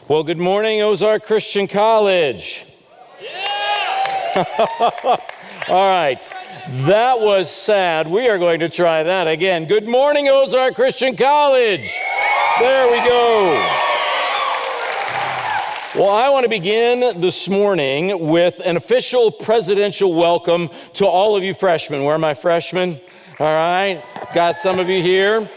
Well, good morning, Ozark Christian College. Yeah! All right, that was sad. We are going to try that again. Good morning, Ozark Christian College. There we go. Well, I want to begin this morning with an official presidential welcome to all of you freshmen. Where are my freshmen? All right, got some of you here.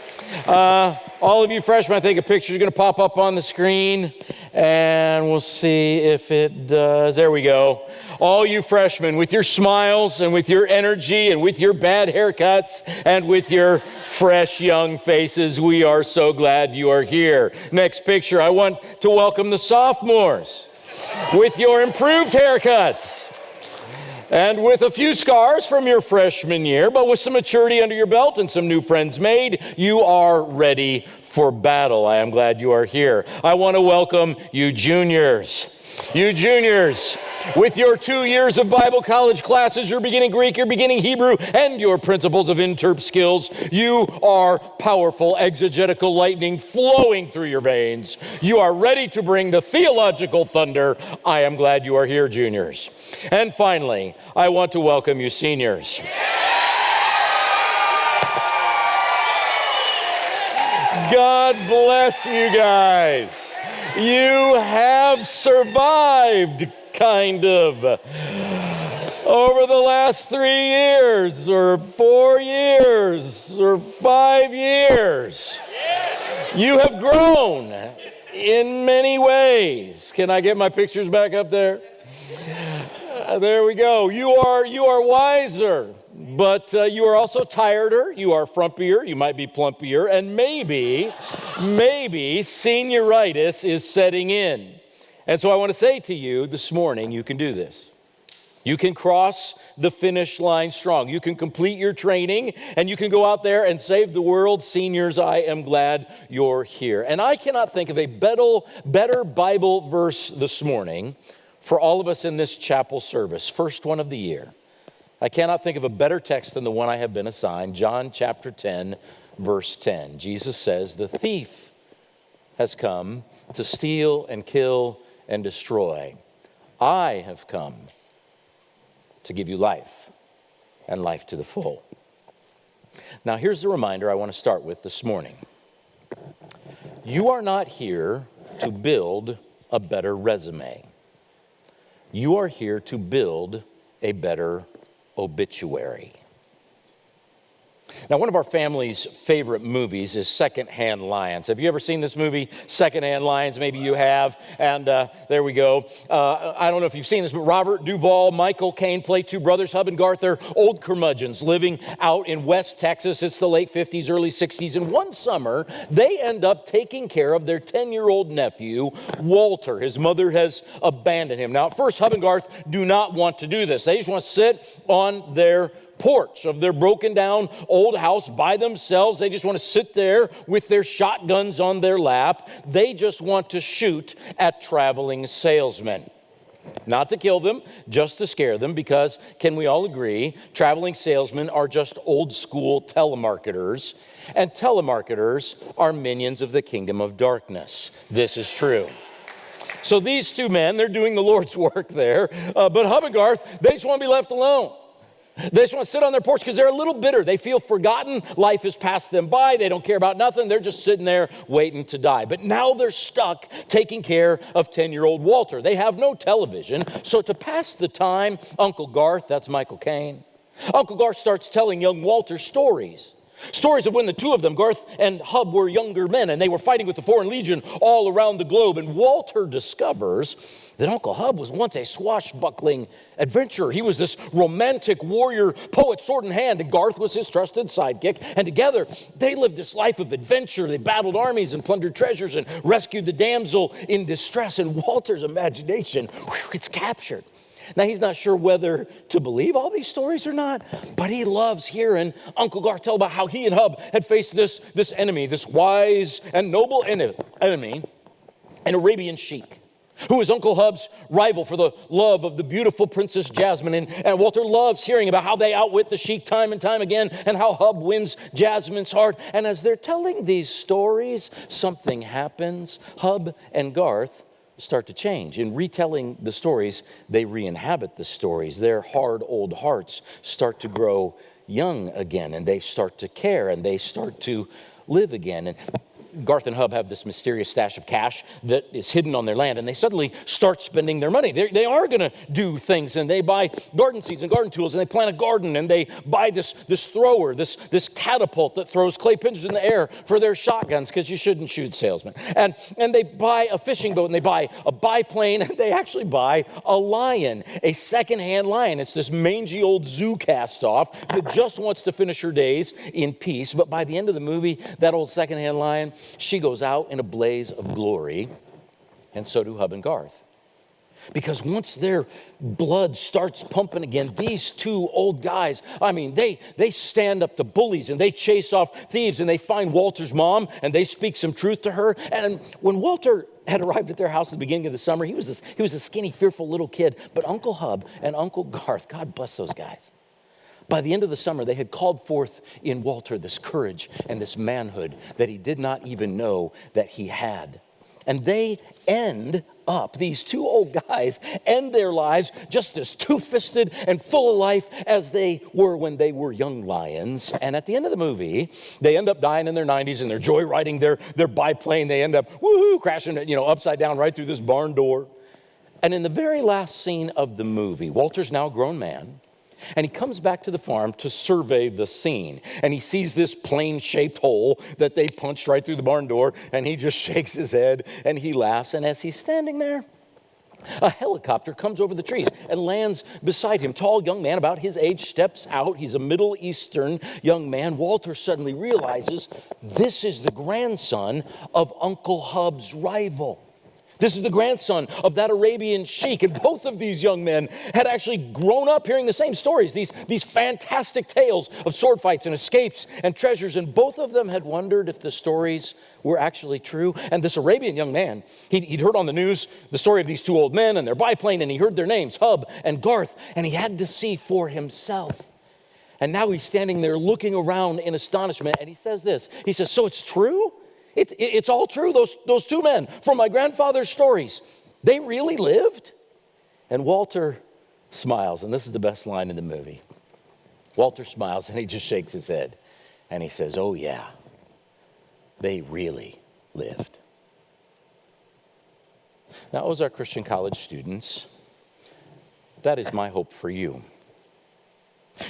All of you freshmen, I think a picture is going to pop up on the screen, and we'll see if it does. There we go. All you freshmen, with your smiles and with your energy and with your bad haircuts and with your fresh young faces, we are so glad you are here. Next picture, I want to welcome the sophomores with your improved haircuts and with a few scars from your freshman year, but with some maturity under your belt and some new friends made, you are ready for battle. I am glad you are here. I want to welcome you juniors. You juniors, with your 2 years of Bible college classes, you're beginning Greek, you're beginning Hebrew, and your principles of interp skills, you are powerful exegetical lightning flowing through your veins. You are ready to bring the theological thunder. I am glad you are here, juniors. And finally, I want to welcome you seniors. God bless you guys. You have survived, kind of, over the last 3 years, or 4 years, or 5 years. You have grown in many ways. Can I get my pictures back up there? There we go. You are wiser, but you are also tireder. You are frumpier. You might be plumpier, and maybe senioritis is setting in. And so I want to say to you this morning, you can do this. You can cross the finish line strong. You can complete your training, and you can go out there and save the world. Seniors, I am glad you're here. And I cannot think of a better Bible verse this morning for all of us in this chapel service, first one of the year. I cannot think of a better text than the one I have been assigned, John chapter 10, verse 10. Jesus says, "The thief has come to steal and kill and destroy. I have come to give you life, and life to the full." Now, here's the reminder I want to start with this morning. You are not here to build a better resume. You are here to build a better obituary. Now, one of our family's favorite movies is Secondhand Lions. Have you ever seen this movie, Secondhand Lions? Maybe you have, and there we go. I don't know if you've seen this, but Robert Duvall, Michael Caine play two brothers, Hub and Garth. They're old curmudgeons living out in West Texas. It's the late 50s, early 60s, and one summer, they end up taking care of their 10-year-old nephew, Walter. His mother has abandoned him. Now, at first, Hub and Garth do not want to do this. They just want to sit on their porch of their broken down old house by themselves. They just want to sit there with their shotguns on their lap. They just want to shoot at traveling salesmen. Not to kill them, just to scare them, because can we all agree, traveling salesmen are just old school telemarketers, and telemarketers are minions of the kingdom of darkness. This is true. So these two men, they're doing the Lord's work there, but Hub and Garth, they just want to be left alone. They just want to sit on their porch because they're a little bitter. They feel forgotten. Life has passed them by. They don't care about nothing. They're just sitting there waiting to die. But now they're stuck taking care of 10-year-old Walter. They have no television. So to pass the time, Uncle Garth, that's Michael Caine, Uncle Garth starts telling young Walter stories. Stories of when the two of them, Garth and Hub, were younger men, and they were fighting with the Foreign Legion all around the globe. And Walter discovers that Uncle Hub was once a swashbuckling adventurer. He was this romantic warrior poet, sword in hand, and Garth was his trusted sidekick. And together, they lived this life of adventure. They battled armies and plundered treasures and rescued the damsel in distress. And Walter's imagination gets captured. Now, he's not sure whether to believe all these stories or not, but he loves hearing Uncle Garth tell about how he and Hub had faced this enemy, this wise and noble enemy, an Arabian sheik, who is Uncle Hub's rival for the love of the beautiful Princess Jasmine. And Walter loves hearing about how they outwit the sheik time and time again, and how Hub wins Jasmine's heart. And as they're telling these stories, something happens. Hub and Garth start to change. In retelling the stories, they re-inhabit the stories. Their hard old hearts start to grow young again, and they start to care, and they start to live again. And Garth and Hub have this mysterious stash of cash that is hidden on their land, and they suddenly start spending their money. They are going to do things, and they buy garden seeds and garden tools, and they plant a garden, and they buy this thrower, this catapult that throws clay pigeons in the air for their shotguns, because you shouldn't shoot salesmen. And they buy a fishing boat, and they buy a biplane, and they actually buy a lion, a secondhand lion. It's this mangy old zoo cast-off that just wants to finish her days in peace. But by the end of the movie, that old secondhand lion, she goes out in a blaze of glory, and so do Hub and Garth. Because once their blood starts pumping again, these two old guys, they stand up to bullies, and they chase off thieves, and they find Walter's mom, and they speak some truth to her. And when Walter had arrived at their house at the beginning of the summer, he was a skinny, fearful little kid. But Uncle Hub and Uncle Garth, God bless those guys, by the end of the summer, they had called forth in Walter this courage and this manhood that he did not even know that he had. And they end up, these two old guys end their lives just as two-fisted and full of life as they were when they were young lions. And at the end of the movie, they end up dying in their 90s, and they're joyriding their biplane. They end up, crashing, upside down right through this barn door. And in the very last scene of the movie, Walter's now a grown man, and he comes back to the farm to survey the scene. And he sees this plane-shaped hole that they punched right through the barn door, and he just shakes his head and he laughs. And as he's standing there, a helicopter comes over the trees and lands beside him. Tall young man about his age steps out. He's a Middle Eastern young man. Walter suddenly realizes this is the grandson of Uncle Hub's rival. This is the grandson of that Arabian sheik. And both of these young men had actually grown up hearing the same stories, these fantastic tales of sword fights and escapes and treasures. And both of them had wondered if the stories were actually true. And this Arabian young man, he'd heard on the news the story of these two old men and their biplane, and he heard their names, Hub and Garth, and he had to see for himself. And now he's standing there looking around in astonishment, and he says this. He says, "So it's true? It's all true, those two men from my grandfather's stories. They really lived?" And Walter smiles, and this is the best line in the movie. Walter smiles, and he just shakes his head, and he says, "Oh yeah, they really lived." Now, Ozark Christian College students, that is my hope for you.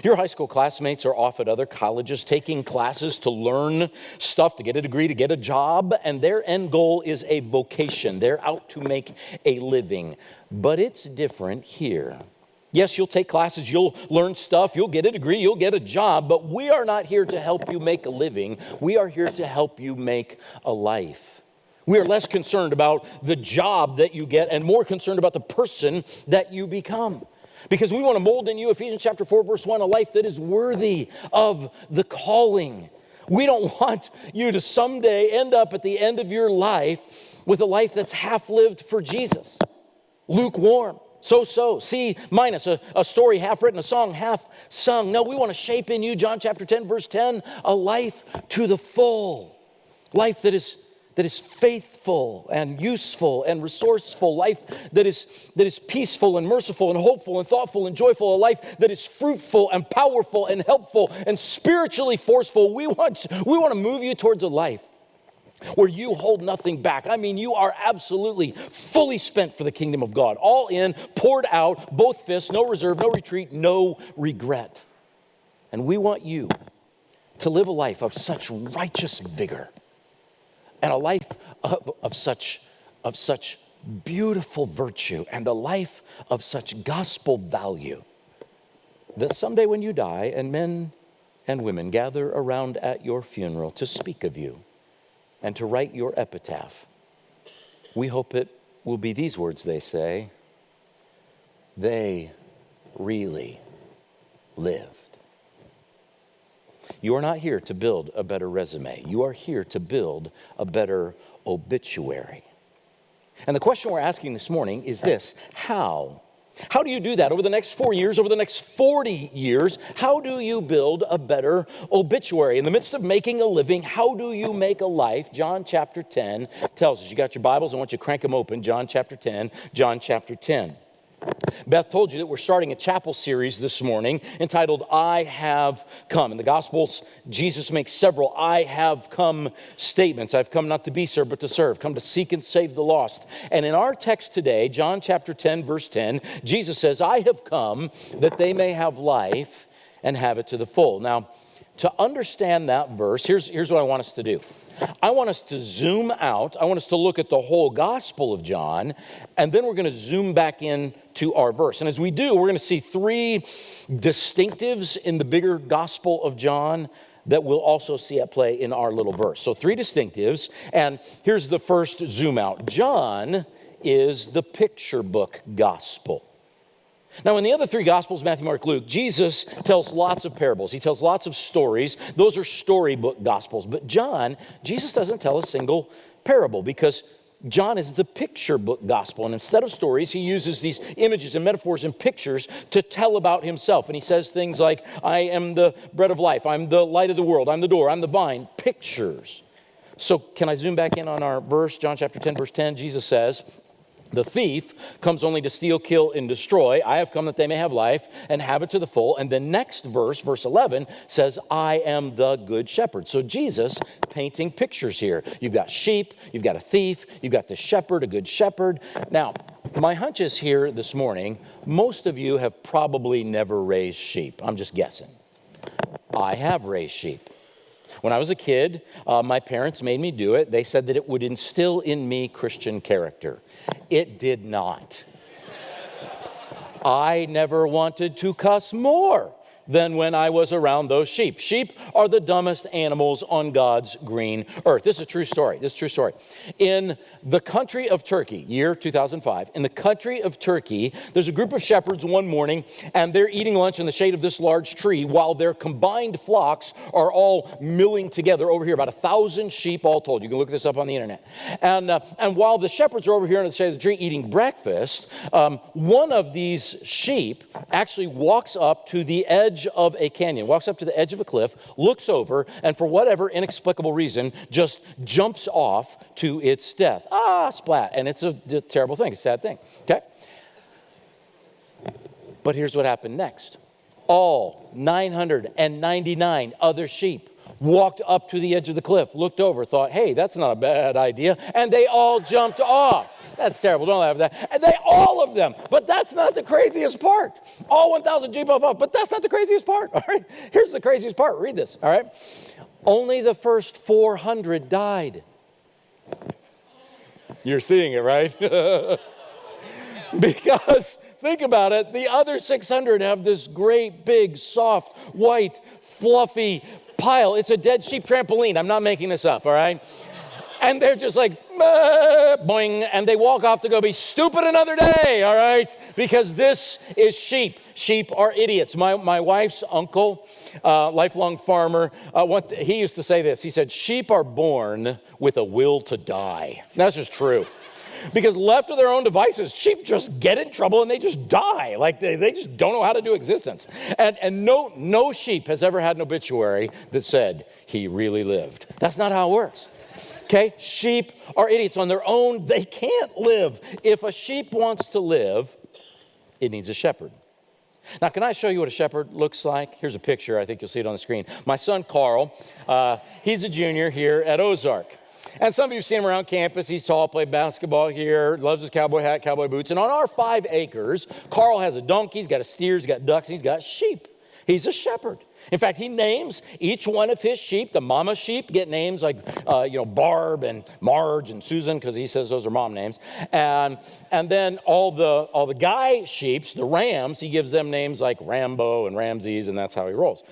Your high school classmates are off at other colleges taking classes to learn stuff, to get a degree, to get a job, and their end goal is a vocation. They're out to make a living. But it's different here. Yes, you'll take classes, you'll learn stuff, you'll get a degree, you'll get a job, but we are not here to help you make a living. We are here to help you make a life. We are less concerned about the job that you get and more concerned about the person that you become. Because we want to mold in you, Ephesians chapter 4, verse 1, a life that is worthy of the calling. We don't want you to someday end up at the end of your life with a life that's half lived for Jesus. Lukewarm, so, C minus, a story half written, a song half sung. No, we want to shape in you, John chapter 10, verse 10, a life to the full. Life that is faithful and useful and resourceful, life that is peaceful and merciful and hopeful and thoughtful and joyful, a life that is fruitful and powerful and helpful and spiritually forceful. We want to move you towards a life where you hold nothing back. You are absolutely fully spent for the kingdom of God, all in, poured out, both fists, no reserve, no retreat, no regret. And we want you to live a life of such righteous vigor, and a life of such beautiful virtue, and a life of such gospel value, that someday when you die and men and women gather around at your funeral to speak of you and to write your epitaph, we hope it will be these words they say: "They really lived." You are not here to build a better resume. You are here to build a better obituary. And the question we're asking this morning is this: how How do you do that over the next 4 years, over the next 40 years? How do you build a better obituary? In the midst of making a living, how do you make a life? John chapter 10 tells us. You got your Bibles? I want you to crank them open. John chapter 10, John chapter 10. Beth told you that we're starting a chapel series this morning entitled, I Have Come. In the Gospels, Jesus makes several I have come statements. I've come not to be served, but to serve. Come to seek and save the lost. And in our text today, John chapter 10, verse 10, Jesus says, I have come that they may have life and have it to the full. Now, to understand that verse, here's what I want us to do. I want us to zoom out. I want us to look at the whole Gospel of John, and then we're going to zoom back in to our verse. And as we do, we're going to see three distinctives in the bigger Gospel of John that we'll also see at play in our little verse. So three distinctives, and here's the first zoom out. John is the picture book gospel. Now, in the other three Gospels, Matthew, Mark, Luke, Jesus tells lots of parables. He tells lots of stories. Those are storybook Gospels. But John, Jesus doesn't tell a single parable because John is the picture book gospel. And instead of stories, he uses these images and metaphors and pictures to tell about himself. And he says things like, I am the bread of life. I'm the light of the world. I'm the door. I'm the vine. Pictures. So can I zoom back in on our verse? John chapter 10, verse 10, Jesus says, the thief comes only to steal, kill, and destroy. I have come that they may have life and have it to the full. And the next verse, verse 11, says, I am the good shepherd. So Jesus painting pictures here. You've got sheep, you've got a thief, you've got the shepherd, a good shepherd. Now, my hunch is here this morning, most of you have probably never raised sheep. I'm just guessing. I have raised sheep. When I was a kid, my parents made me do it. They said that it would instill in me Christian character. It did not. I never wanted to cuss more than when I was around those sheep. Sheep are the dumbest animals on God's green earth. This is a true story. This is a true story. In the country of Turkey, year 2005, in the country of Turkey, there's a group of shepherds one morning, and they're eating lunch in the shade of this large tree while their combined flocks are all milling together over here, about 1,000 sheep all told. You can look this up on the internet. And while the shepherds are over here in the shade of the tree eating breakfast, one of these sheep actually walks up to the edge of a canyon, walks up to the edge of a cliff, looks over, and for whatever inexplicable reason, just jumps off to its death. Splat. And it's a terrible thing, a sad thing. Okay? But here's what happened next. All 999 other sheep walked up to the edge of the cliff, looked over, thought, hey, that's not a bad idea, and they all jumped off. That's terrible. Don't laugh at that. And all of them. But that's not the craziest part. All 1,000 sheep off. But that's not the craziest part. All right. Here's the craziest part. Read this. All right. Only the first 400 died. You're seeing it, right? Because, think about it, the other 600 have this great, big, soft, white, fluffy pile. It's a dead sheep trampoline. I'm not making this up, all right? And they're just like, boing, and they walk off to go be stupid another day, all right? Because this is sheep. Sheep are idiots. My wife's uncle, lifelong farmer, he used to say this. He said, sheep are born with a will to die. That's just true. Because left to their own devices, sheep just get in trouble and they just die. Like they just don't know how to do existence. And no sheep has ever had an obituary that said, he really lived. That's not how it works. Okay, sheep are idiots on their own. They can't live. If a sheep wants to live, it needs a shepherd. Now, can I show you what a shepherd looks like? Here's a picture. I think you'll see it on the screen. My son, Carl, he's a junior here at Ozark. And some of you have seen him around campus. He's tall, played basketball here, loves his cowboy hat, cowboy boots. And on our 5 acres, Carl has a donkey, he's got a steer, he's got ducks, he's got sheep. He's a shepherd. In fact, he names each one of his sheep. The mama sheep get names like, Barb and Marge and Susan, because he says those are mom names. And then all the guy sheeps, the rams, he gives them names like Rambo and Ramses, and that's how he rolls.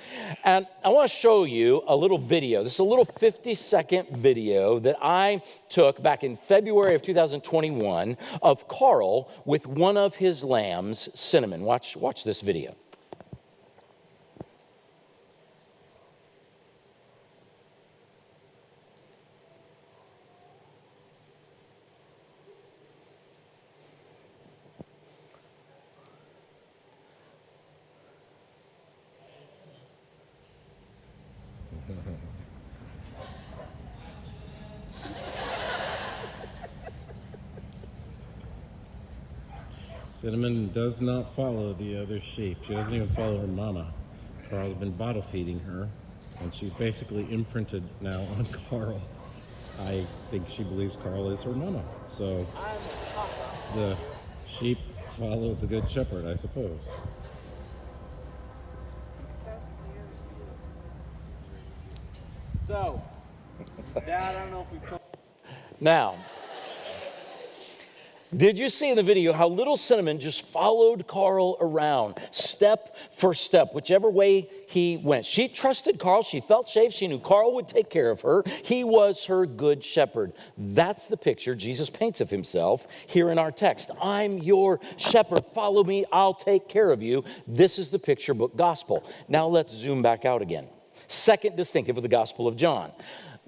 And I want to show you a little video. This is a little 50-second video that I took back in February of 2021 of Carl with one of his lambs, Cinnamon. Watch this video. Cinnamon does not follow the other sheep. She doesn't even follow her mama. Carl's been bottle feeding her, and she's basically imprinted now on Carl. I think she believes Carl is her mama. So the sheep follow the good shepherd, I suppose. So, Dad, I don't know if we've told... Now, did you see in the video how little Cinnamon just followed Carl around, step for step, whichever way he went? She trusted Carl. She felt safe. She knew Carl would take care of her. He was her good shepherd. That's the picture Jesus paints of himself here in our text. I'm your shepherd. Follow me. I'll take care of you. This is the picture book gospel. Now let's zoom back out again. Second distinctive of the Gospel of John.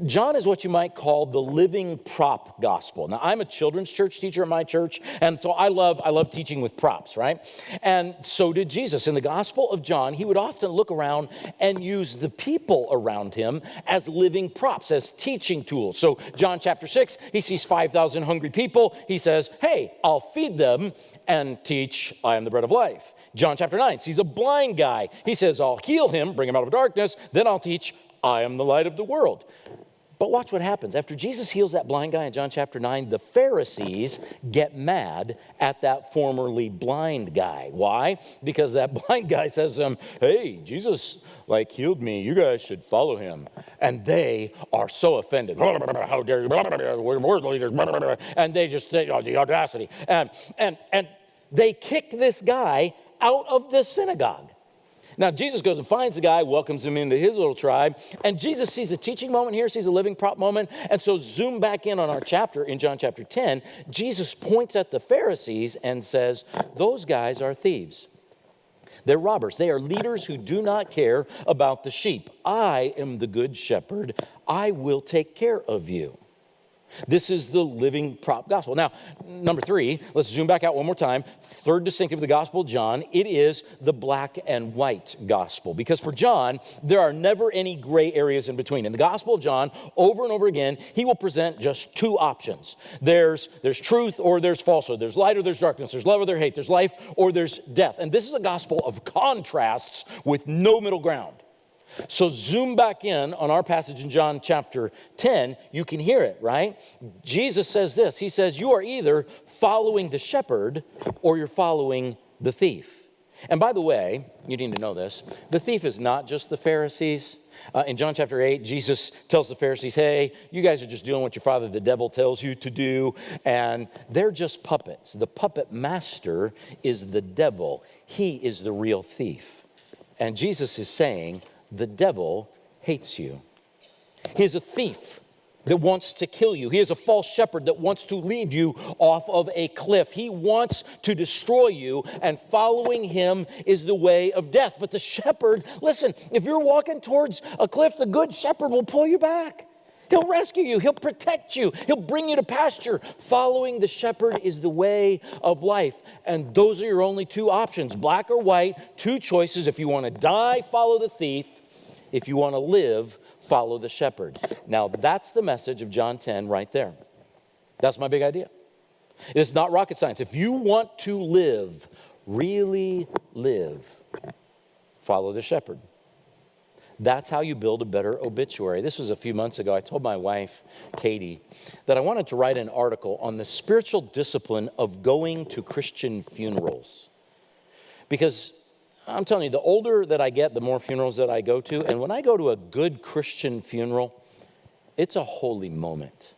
John is what you might call the living prop gospel. Now, I'm a children's church teacher at my church, and so I love teaching with props, right? And so did Jesus. In the Gospel of John, he would often look around and use the people around him as living props, as teaching tools. So John chapter 6, he sees 5,000 hungry people. He says, hey, I'll feed them and teach, I am the bread of life. John chapter 9 sees a blind guy. He says, I'll heal him, bring him out of darkness, then I'll teach, I am the light of the world. But watch what happens. After Jesus heals that blind guy in John chapter 9, the Pharisees get mad at that formerly blind guy. Why? Because that blind guy says to them, hey, Jesus healed me. You guys should follow him. And they are so offended. How dare you? We're word leaders. And they just say, oh, the audacity. And they kick this guy out of the synagogue. Now, Jesus goes and finds the guy, welcomes him into his little tribe, and Jesus sees a teaching moment here, sees a living prop moment, and so zoom back in on our chapter, in John chapter 10, Jesus points at the Pharisees and says, those guys are thieves. They're robbers. They are leaders who do not care about the sheep. I am the good shepherd. I will take care of you. This is the living prop gospel. Now, number 3, let's zoom back out one more time. Third distinctive of the Gospel of John, it is the black and white gospel. Because for John, there are never any gray areas in between. In the Gospel of John, over and over again, he will present just 2 options. There's truth or there's falsehood. There's light or there's darkness. There's love or there's hate. There's life or there's death. And this is a gospel of contrasts with no middle ground. So zoom back in on our passage in John chapter 10. You can hear it, right? Jesus says this. He says, you are either following the shepherd or you're following the thief. And by the way, you need to know this. The thief is not just the Pharisees. In John chapter 8, Jesus tells the Pharisees, hey, you guys are just doing what your father, the devil, tells you to do. And they're just puppets. The puppet master is the devil. He is the real thief. And Jesus is saying, the devil hates you. He is a thief that wants to kill you. He is a false shepherd that wants to lead you off of a cliff. He wants to destroy you, and following him is the way of death. But the shepherd, listen, if you're walking towards a cliff, the good shepherd will pull you back. He'll rescue you. He'll protect you. He'll bring you to pasture. Following the shepherd is the way of life. And those are your only 2 options, black or white, 2 choices. If you want to die, follow the thief. If you want to live, follow the shepherd. Now, that's the message of John 10 right there. That's my big idea. It's not rocket science. If you want to live, really live, follow the shepherd. That's how you build a better obituary. This was a few months ago. I told my wife, Katie, that I wanted to write an article on the spiritual discipline of going to Christian funerals. Because I'm telling you, the older that I get, the more funerals that I go to. And when I go to a good Christian funeral, it's a holy moment.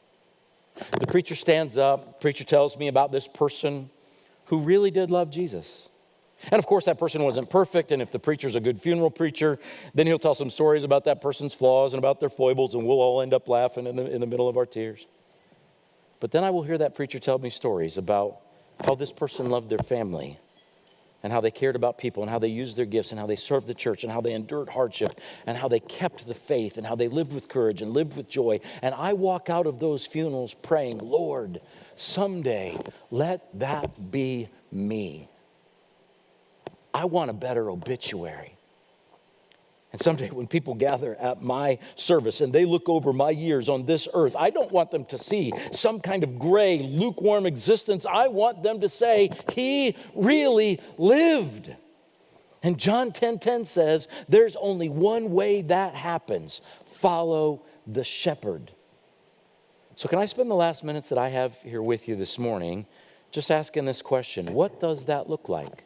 The preacher stands up, preacher tells me about this person who really did love Jesus. And of course, that person wasn't perfect. And if the preacher's a good funeral preacher, then he'll tell some stories about that person's flaws and about their foibles, and we'll all end up laughing in the middle of our tears. But then I will hear that preacher tell me stories about how this person loved their family, and how they cared about people, and how they used their gifts, and how they served the church, and how they endured hardship, and how they kept the faith, and how they lived with courage and lived with joy. And I walk out of those funerals praying, Lord, someday let that be me. I want a better obituary. And someday when people gather at my service and they look over my years on this earth, I don't want them to see some kind of gray, lukewarm existence. I want them to say, he really lived. And John 10:10 says, there's only one way that happens. Follow the shepherd. So can I spend the last minutes that I have here with you this morning just asking this question? What does that look like?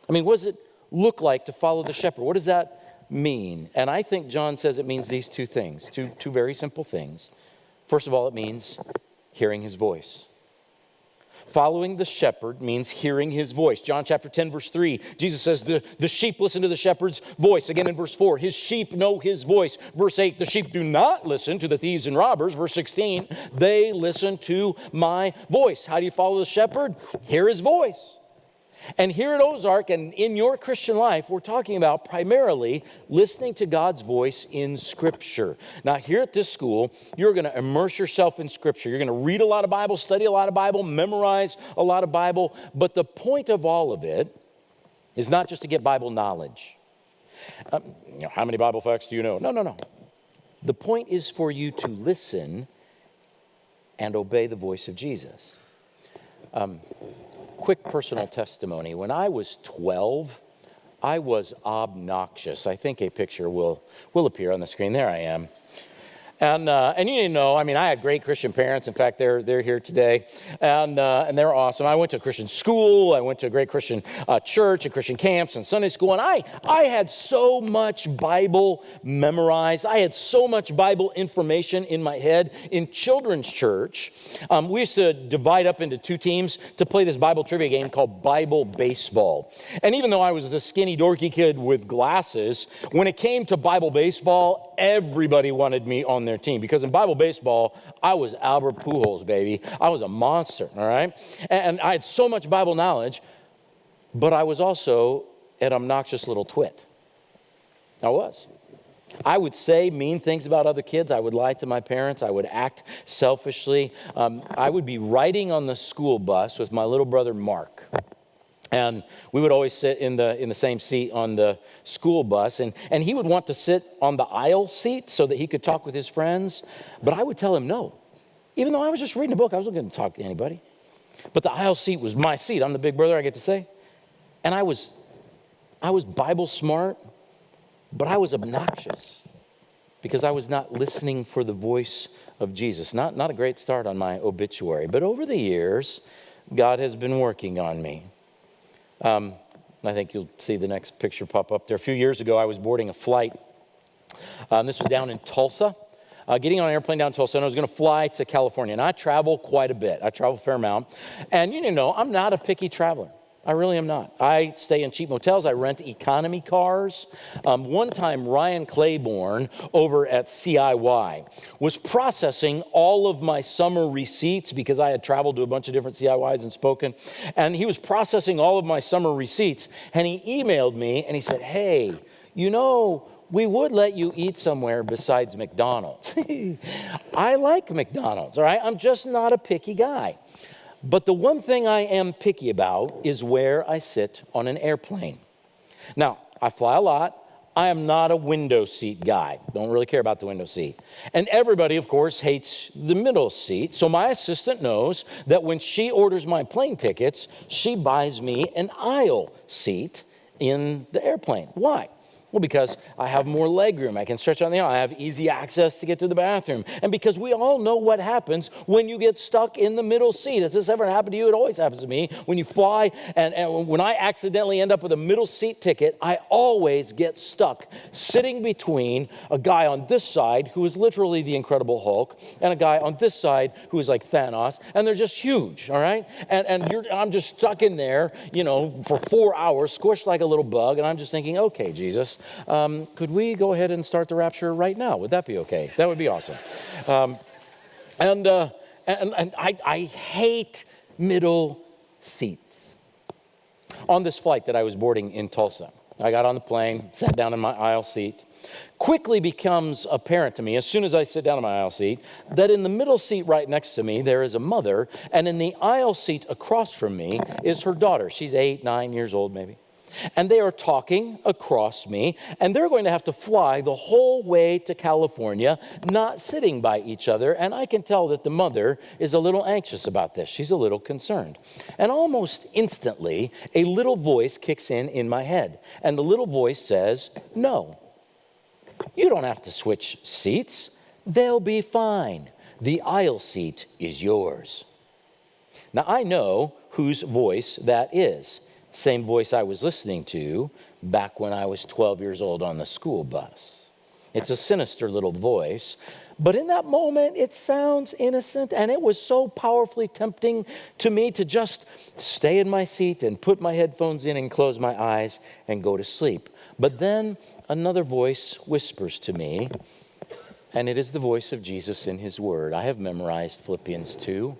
I mean, what does it look like to follow the shepherd? What does that mean? And I think John says it means these two things, two very simple things. First of all, it means hearing his voice. Following the shepherd means hearing his voice. John chapter 10, verse 3, Jesus says, the sheep listen to the shepherd's voice. Again in verse 4, his sheep know his voice. Verse 8, the sheep do not listen to the thieves and robbers. Verse 16, they listen to my voice. How do you follow the shepherd? Hear his voice. And here at Ozark and in your Christian life, we're talking about primarily listening to God's voice in Scripture. Now, here at this school, you're going to immerse yourself in Scripture. You're going to read a lot of Bible, study a lot of Bible, memorize a lot of Bible. But the point of all of it is not just to get Bible knowledge. How many Bible facts do you know? No. The point is for you to listen and obey the voice of Jesus. Quick personal testimony. When I was 12, I was obnoxious. I think a picture will appear on the screen. There I am. And you need to know, I mean, I had great Christian parents. In fact, they're here today, and they're awesome. I went to a Christian school. I went to a great Christian church and Christian camps and Sunday school, and I had so much Bible memorized. I had so much Bible information in my head. In children's church, we used to divide up into two teams to play this Bible trivia game called Bible baseball. And even though I was the skinny, dorky kid with glasses, when it came to Bible baseball, everybody wanted me on their team, because in Bible baseball, I was Albert Pujols, baby. I was a monster, all right? And I had so much Bible knowledge, but I was also an obnoxious little twit. I was. I would say mean things about other kids. I would lie to my parents. I would act selfishly. I would be riding on the school bus with my little brother, Mark. And we would always sit in the same seat on the school bus. And he would want to sit on the aisle seat so that he could talk with his friends. But I would tell him no. Even though I was just reading a book, I wasn't going to talk to anybody. But the aisle seat was my seat. I'm the big brother, I get to say. And I was Bible smart, but I was obnoxious because I was not listening for the voice of Jesus. Not a great start on my obituary. But over the years, God has been working on me. I think you'll see the next picture pop up there. A few years ago, I was boarding a flight. This was down in Tulsa. Getting on an airplane down to Tulsa, and I was going to fly to California. And I travel quite a bit. I travel a fair amount. And you know, I'm not a picky traveler. I really am not. I stay in cheap motels. I rent economy cars. One time, Ryan Claiborne over at CIY was processing all of my summer receipts because I had traveled to a bunch of different CIYs and spoken. And he was processing all of my summer receipts. And he emailed me and he said, hey, you know, we would let you eat somewhere besides McDonald's. I like McDonald's, all right? I'm just not a picky guy. But the one thing I am picky about is where I sit on an airplane. Now, I fly a lot. I am not a window seat guy. Don't really care about the window seat. And everybody, of course, hates the middle seat. So my assistant knows that when she orders my plane tickets, she buys me an aisle seat in the airplane. Why? Well, because I have more leg room. I can stretch on the aisle. I have easy access to get to the bathroom. And because we all know what happens when you get stuck in the middle seat. Has this ever happened to you? It always happens to me. When you fly and when I accidentally end up with a middle seat ticket, I always get stuck sitting between a guy on this side who is literally the Incredible Hulk and a guy on this side who is like Thanos. And they're just huge, all right? I'm just stuck in there, you know, for 4 hours, squished like a little bug. And I'm just thinking, okay, Jesus, could we go ahead and start the rapture right now? Would that be okay? That would be awesome. And I hate middle seats. On this flight that I was boarding in Tulsa, I got on the plane, sat down in my aisle seat. Quickly becomes apparent to me, as soon as I sit down in my aisle seat, that in the middle seat right next to me, there is a mother, and in the aisle seat across from me is her daughter. She's 8, 9 years old maybe. And they are talking across me, and they're going to have to fly the whole way to California, not sitting by each other. And I can tell that the mother is a little anxious about this. She's a little concerned. And almost instantly, a little voice kicks in my head. And the little voice says, no, you don't have to switch seats. They'll be fine. The aisle seat is yours. Now, I know whose voice that is. Same voice I was listening to back when I was 12 years old on the school bus. It's a sinister little voice, but in that moment, it sounds innocent, and it was so powerfully tempting to me to just stay in my seat and put my headphones in and close my eyes and go to sleep. But then another voice whispers to me, and it is the voice of Jesus in his word. I have memorized Philippians 2.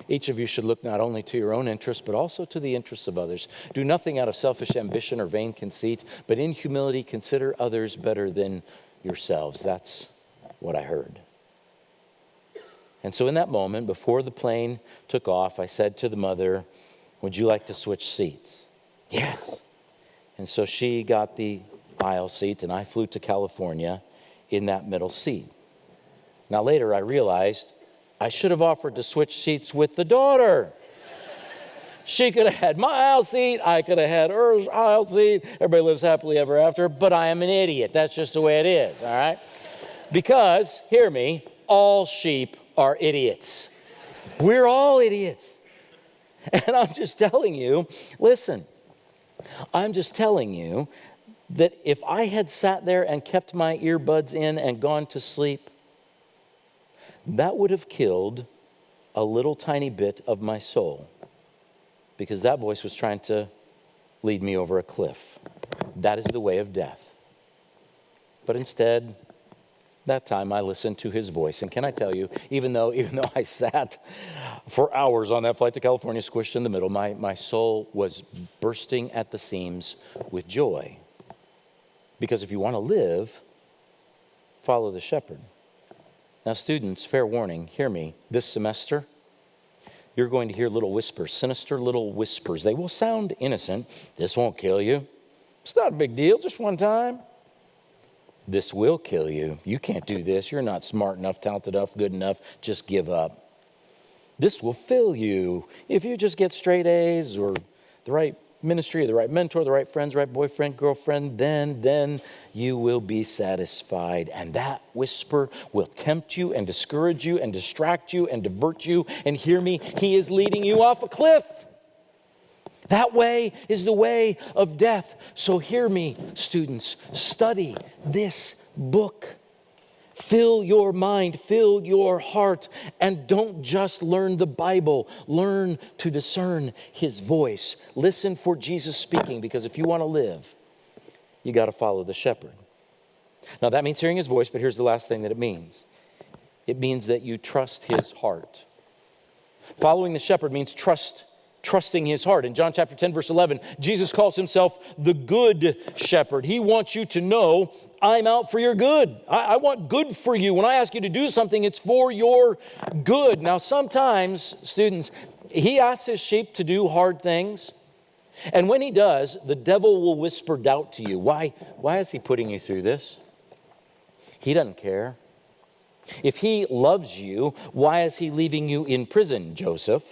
Each of you should look not only to your own interests, but also to the interests of others. Do nothing out of selfish ambition or vain conceit, but in humility consider others better than yourselves. That's what I heard. And so in that moment, before the plane took off, I said to the mother, would you like to switch seats? Yes. And so she got the aisle seat, and I flew to California in that middle seat. Now later I realized I should have offered to switch seats with the daughter. She could have had my aisle seat. I could have had her aisle seat. Everybody lives happily ever after, but I am an idiot. That's just the way it is, all right? Because, hear me, all sheep are idiots. We're all idiots. And I'm just telling you, listen, I'm just telling you that if I had sat there and kept my earbuds in and gone to sleep, that would have killed a little tiny bit of my soul, because that voice was trying to lead me over a cliff. That is the way of death. But instead, that time I listened to his voice. And can I tell you, even though I sat for hours on that flight to California, squished in the middle, my soul was bursting at the seams with joy. Because if you want to live, follow the shepherd. Now, students, fair warning, hear me. This semester, you're going to hear little whispers, sinister little whispers. They will sound innocent. This won't kill you. It's not a big deal, just one time. This will kill you. You can't do this. You're not smart enough, talented enough, good enough. Just give up. This will fill you. If you just get straight A's or the right ministry, the right mentor, the right friends, right boyfriend, girlfriend, then you will be satisfied. And that whisper will tempt you and discourage you and distract you and divert you. And hear me, he is leading you off a cliff. That way is the way of death. So hear me, students, study this book. Fill your mind, fill your heart, and don't just learn the Bible. Learn to discern his voice. Listen for Jesus speaking, because if you want to live, you got to follow the shepherd. Now that means hearing his voice, but here's the last thing that it means. It means that you trust his heart. Following the shepherd means trusting his heart. In John chapter 10, verse 11, Jesus calls himself the good shepherd. He wants you to know, I'm out for your good. I want good for you. When I ask you to do something, it's for your good. Now, sometimes, students, he asks his sheep to do hard things. And when he does, the devil will whisper doubt to you. Why is he putting you through this? He doesn't care. If he loves you, why is he leaving you in prison, Joseph?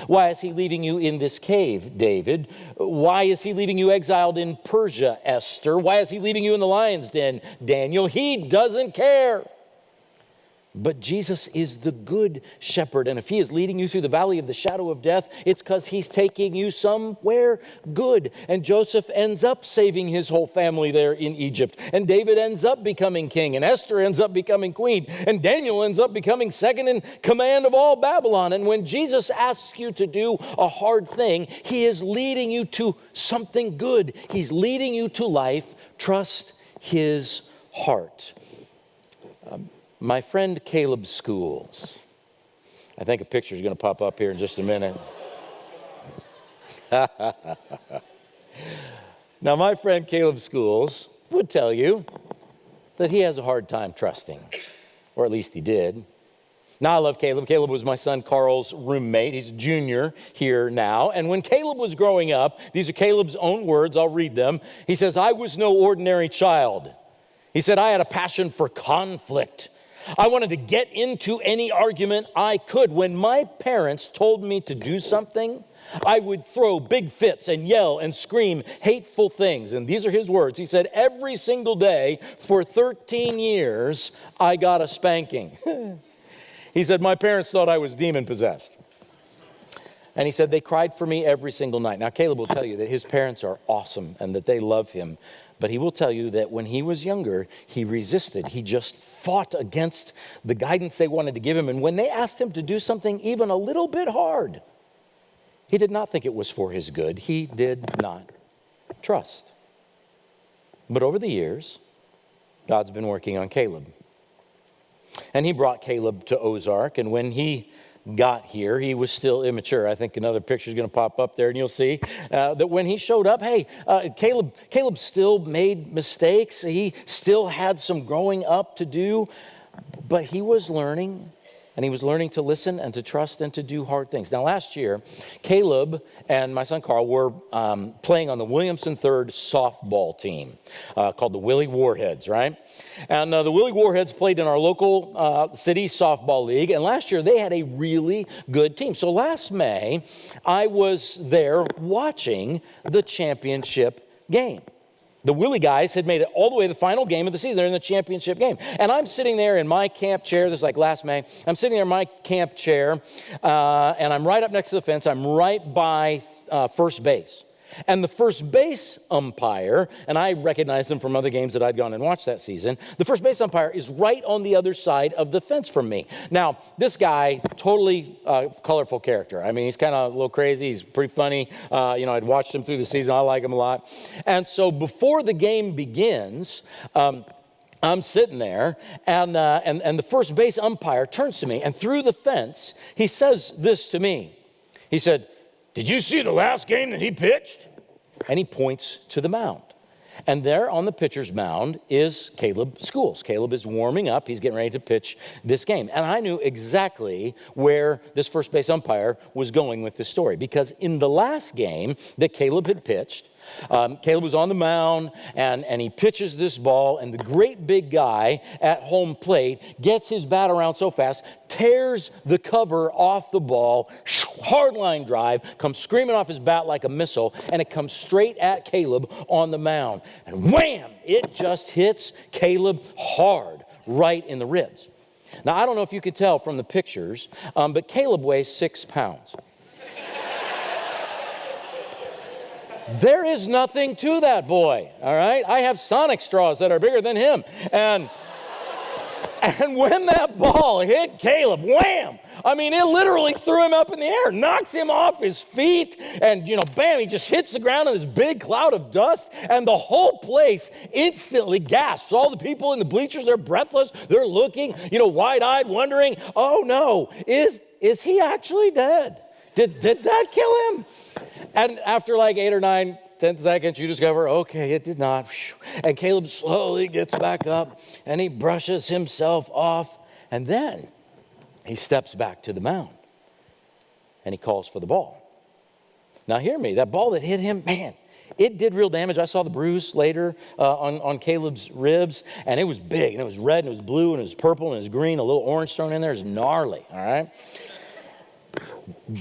Why is he leaving you in this cave, David? Why is he leaving you exiled in Persia, Esther? Why is he leaving you in the lion's den, Daniel? He doesn't care. But Jesus is the good shepherd. And if he is leading you through the valley of the shadow of death, it's because he's taking you somewhere good. And Joseph ends up saving his whole family there in Egypt. And David ends up becoming king. And Esther ends up becoming queen. And Daniel ends up becoming second in command of all Babylon. And when Jesus asks you to do a hard thing, he is leading you to something good. He's leading you to life. Trust his heart. My friend Caleb Schools. I think a picture is going to pop up here in just a minute. Now, my friend Caleb Schools would tell you that he has a hard time trusting, or at least he did. Now, I love Caleb. Caleb was my son Carl's roommate. He's a junior here now. And when Caleb was growing up, these are Caleb's own words. I'll read them. He says, I was no ordinary child. He said, I had a passion for conflict. I wanted to get into any argument I could. When my parents told me to do something, I would throw big fits and yell and scream hateful things. And these are his words. He said, every single day for 13 years, I got a spanking. He said, my parents thought I was demon-possessed. And he said, they cried for me every single night. Now, Caleb will tell you that his parents are awesome and that they love him. But he will tell you that when he was younger, he resisted. He just fought against the guidance they wanted to give him. And when they asked him to do something even a little bit hard, he did not think it was for his good. He did not trust. But over the years, God's been working on Caleb. And he brought Caleb to Ozark, and when he got here, he was still immature. I think another picture is going to pop up there, and you'll see that when he showed up, Caleb still made mistakes. He still had some growing up to do, but he was learning, and he was learning to listen and to trust and to do hard things. Now, last year, Caleb and my son Carl were playing on the Williamson 3rd softball team called the Willie Warheads, right? And the Willie Warheads played in our local city softball league. And last year, they had a really good team. So last May, I was there watching the championship game. The Willie guys had made it all the way to the final game of the season. They're in the championship game. And I'm sitting there in my camp chair. This is like last May. I'm sitting there in my camp chair, and I'm right up next to the fence. I'm right by first base. And the first base umpire, and I recognized him from other games that I'd gone and watched that season, the first base umpire is right on the other side of the fence from me. Now, this guy, totally colorful character. I mean, he's kind of a little crazy. He's pretty funny. I'd watched him through the season. I like him a lot. And so before the game begins, I'm sitting there, and the first base umpire turns to me, and through the fence, he says this to me. He said, did you see the last game that he pitched? And he points to the mound. And there on the pitcher's mound is Caleb Schools. Caleb is warming up. He's getting ready to pitch this game. And I knew exactly where this first base umpire was going with this story. Because in the last game that Caleb had pitched, Caleb was on the mound, and he pitches this ball, and the great big guy at home plate gets his bat around so fast, tears the cover off the ball, hard line drive, comes screaming off his bat like a missile, and it comes straight at Caleb on the mound. And wham! It just hits Caleb hard right in the ribs. Now, I don't know if you could tell from the pictures, but Caleb weighs 6 pounds. There is nothing to that boy, all right? I have Sonic straws that are bigger than him. And when that ball hit Caleb, wham! I mean, it literally threw him up in the air, knocks him off his feet, and, bam, he just hits the ground in this big cloud of dust, and the whole place instantly gasps. All the people in the bleachers, they're breathless. They're looking, wide-eyed, wondering, oh, no, is he actually dead? Did that kill him? And after like 8 or 9, 10 seconds, you discover, okay, it did not. And Caleb slowly gets back up, and he brushes himself off, and then he steps back to the mound, and he calls for the ball. Now, hear me. That ball that hit him, man, it did real damage. I saw the bruise later on Caleb's ribs, and it was big, and it was red, and it was blue, and it was purple, and it was green, a little orange thrown in there. It's gnarly, all right?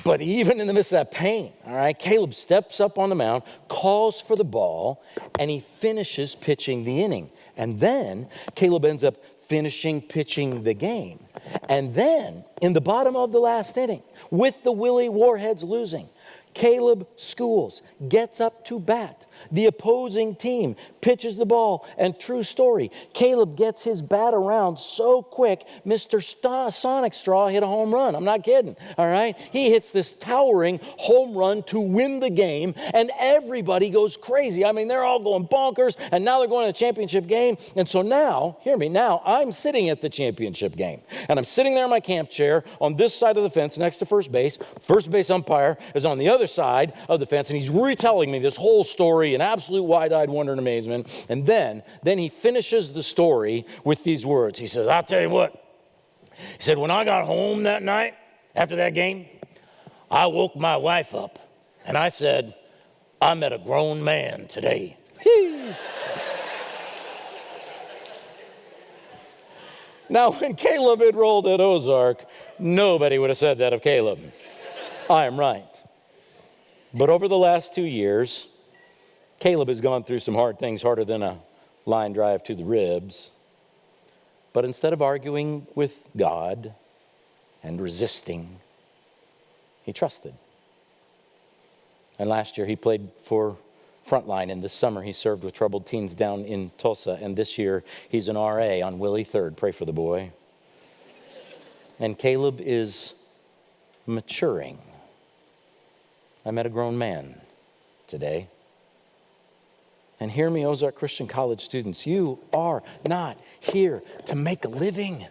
But even in the midst of that pain, all right, Caleb steps up on the mound, calls for the ball, and he finishes pitching the inning. And then Caleb ends up finishing pitching the game. And then in the bottom of the last inning, with the Willie Warheads losing, Caleb Schools gets up to bat. The opposing team pitches the ball, and true story, Caleb gets his bat around so quick, Mr. Sonic Straw hit a home run. I'm not kidding, all right? He hits this towering home run to win the game, and everybody goes crazy. I mean, they're all going bonkers, and now they're going to the championship game. And so now, hear me, now I'm sitting at the championship game, and I'm sitting there in my camp chair on this side of the fence next to first base. First base umpire is on the other side of the fence, and he's retelling me this whole story in absolute wide-eyed wonder and amazement. And then he finishes the story with these words. He says, I'll tell you what, He said, when I got home that night after that game, I woke my wife up and I said, I met a grown man today. Now, when Caleb enrolled at Ozark, nobody would have said that of Caleb. I am right. But over the last 2 years, Caleb has gone through some hard things, harder than a line drive to the ribs. But instead of arguing with God and resisting, he trusted. And last year he played for Frontline, and this summer he served with troubled teens down in Tulsa, and this year he's an RA on Willie 3rd. Pray for the boy. And Caleb is maturing. I met a grown man today. And hear me, Ozark Christian College students, you are not here to make a living.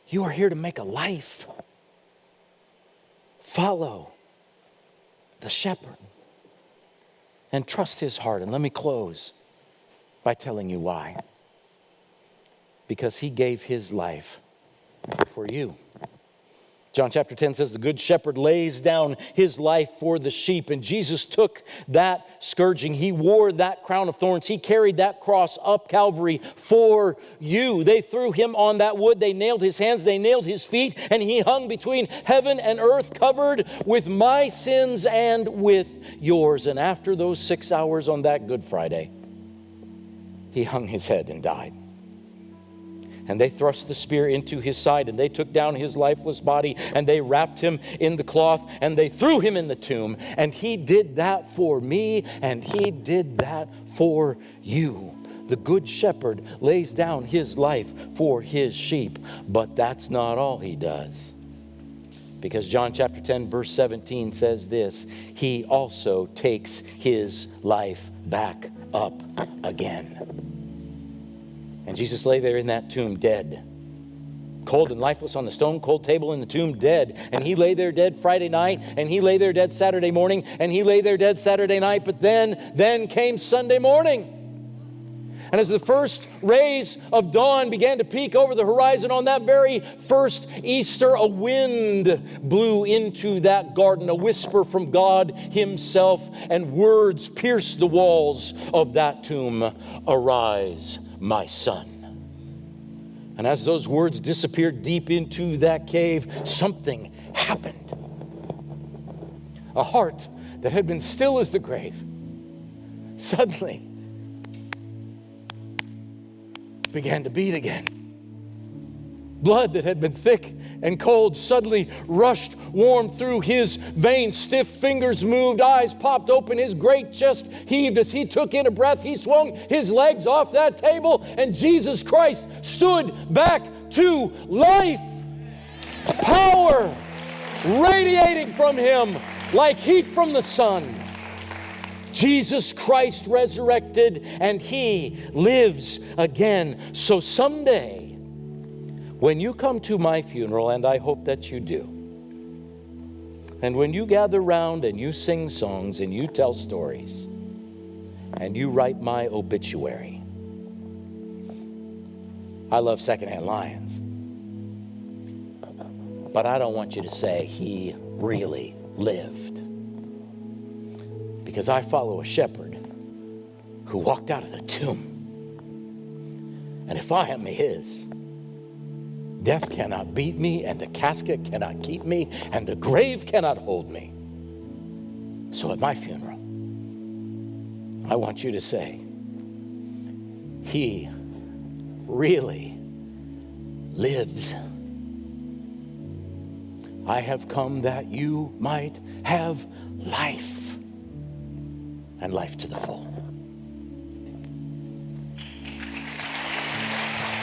You are here to make a life. Follow the shepherd and trust his heart. And let me close by telling you why. Because he gave his life for you. John chapter 10 says the good shepherd lays down his life for the sheep. And Jesus took that scourging. He wore that crown of thorns. He carried that cross up Calvary for you. They threw him on that wood. They nailed his hands. They nailed his feet. And he hung between heaven and earth, covered with my sins and with yours. And after those 6 hours on that Good Friday, he hung his head and died. And they thrust the spear into his side, and they took down his lifeless body, and they wrapped him in the cloth, and they threw him in the tomb. And he did that for me, and he did that for you. The good shepherd lays down his life for his sheep. But that's not all he does. Because John chapter 10, verse 17 says this, he also takes his life back up again. And Jesus lay there in that tomb dead, cold and lifeless on the stone cold table in the tomb, dead. And he lay there dead Friday night, and he lay there dead Saturday morning, and he lay there dead Saturday night. But then came Sunday morning. And as the first rays of dawn began to peek over the horizon on that very first Easter, a wind blew into that garden, a whisper from God himself, and words pierced the walls of that tomb. Arise, my son. And as those words disappeared deep into that cave, something happened. A heart that had been still as the grave suddenly began to beat again. Blood that had been thick and cold suddenly rushed warm through his veins. Stiff fingers moved, eyes popped open, his great chest heaved as he took in a breath. He swung his legs off that table, and Jesus Christ stood back to life. Power radiating from him like heat from the sun. Jesus Christ resurrected, and he lives again. So someday, when you come to my funeral, and I hope that you do, and when you gather round and you sing songs and you tell stories and you write my obituary, I love Secondhand Lions, but I don't want you to say he really lived. Because I follow a shepherd who walked out of the tomb. And if I am his, death cannot beat me, and the casket cannot keep me, and the grave cannot hold me. So at my funeral, I want you to say, he really lives. I have come that you might have life, and life to the full.